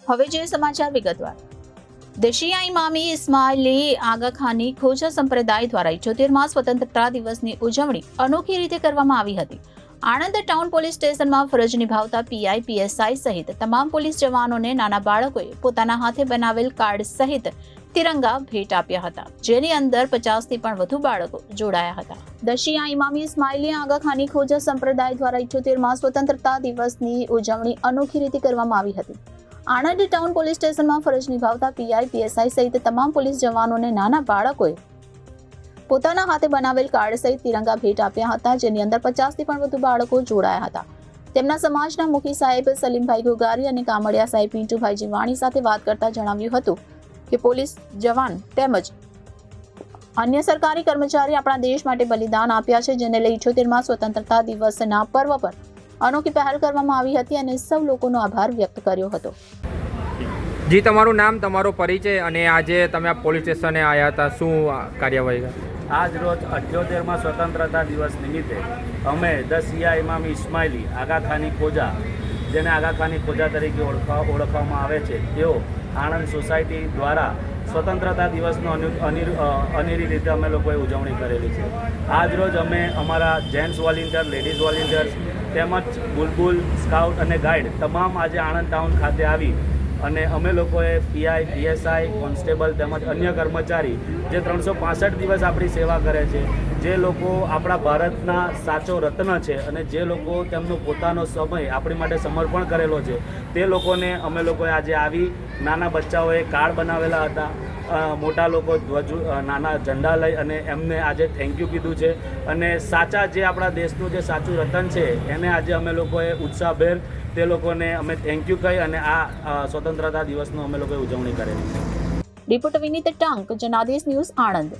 હવે જોઈએ સમાચાર વિગતવાર. દશિયા ઇમામી ઇસ્માઇલી આગાખાની ખોજા સંપ્રદાય દ્વારા 78મા સ્વતંત્રતા દિવસની ઉજવણી અનોખી રીતે કરવામાં આવી હતી. આણંદ ટાઉન પોલીસ સ્ટેશનમાં ફરજ નિભાવતા પીઆઈ, પીએસઆઈ સહિત તમામ પોલીસ જવાનોને નાના બાળકોએ પોતાના હાથે બનાવેલ કાર્ડ સહિત તિરંગા ભેટ આપ્યા હતા, જેની અંદર 50થી પણ વધુ બાળકો જોડાયા હતા. દશિયા ઇમામી ઇસ્માઇલી આગાખાની ખોજા સંપ્રદાય દ્વારા 78મા સ્વતંત્રતા દિવસની ઉજવણી અનોખી રીતે કરવામાં આવી હતી. આણંદ ટાઉન પોલીસ સ્ટેશનમાં ફરજ નિભાવતા પીઆઈ, પીએસઆઈ સહિત તમામ પોલીસ જવાનોને નાના બાળકોએ પોતાના હાથે બનાવેલ કાર્ડ સહિત તિરંગા ભેટ આપ્યા હતા, જેની અંદર 50થી પણ વધુ બાળકો જોડાયા હતા. તેમના સમાજના મુખી સાહેબ સલીમભાઈ ઘોઘારી અને કામડિયા સાહેબ પિન્ટુભાઈ જીવાણી સાથે વાત કરતા જણાવ્યું હતું કે પોલીસ જવાન તેમજ અન્ય સરકારી કર્મચારી આપણા દેશ માટે બલિદાન આપ્યા છે, જેને લઈ 78મા સ્વતંત્રતા દિવસના પર્વ પર અનોખી પહેલ કરવામાં આવી હતી અને સૌ લોકોનો આભાર વ્યક્ત કર્યો હતો. જી, તમારું નામ, તમારો પરિચય અને આજે તમે આ પોલીસ સ્ટેશને આવ્યા હતા, શું કાર્યવાહી? આજ રોજ 78મા સ્વતંત્રતા દિવસ નિમિત્તે અમે દશિયા ઇમામી ઇસ્માઇલી આગાખાની ખોજા, જેને આગાખાની ખોજા તરીકે ઓળખવામાં આવે છે, તેઓ આણંદ સોસાયટી દ્વારા સ્વતંત્રતા દિવસનો અનેરી રીતે અમે લોકોએ ઉજવણી કરેલી છે. આજ રોજ અમે અમારા જેન્ટ્સ વોલેન્ટિયર, લેડીઝ વોલેન્ટિયર તેમજ બુલબુલ સ્કાઉટ અને ગાઈડ તમામ આજે આણંદ ટાઉન ખાતે આવી અને અમે લોકોએ પીઆઈ, પીએસઆઈ, કોન્સ્ટેબલ તેમજ અન્ય કર્મચારી જે 365 દિવસ આપણી સેવા કરે છે, જે લોકો આપણા ભારતના સાચો રત્ન છે અને જે લોકો તેમનો પોતાનો સમય આપણી માટે સમર્પણ કરેલો છે, તે લોકોને અમે લોકોએ આજે આવી નાના બચ્ચાઓએ કાર્ડ બનાવેલા હતા, મોટા લોકો નાના ઝંડા લઈ અને એમને આજે થેન્ક યુ કીધું છે અને સાચા જે આપણા દેશનું જે સાચું રતન છે એને આજે અમે લોકોએ ઉત્સાહભેર તે લોકોને અમે થેન્ક યુ કહી અને આ સ્વતંત્રતા દિવસનો અમે લોકોએ ઉજવણી કરેલી છે. રિપોર્ટર વિનીત ટાંક, જનાદેશ ન્યૂઝ, આણંદ.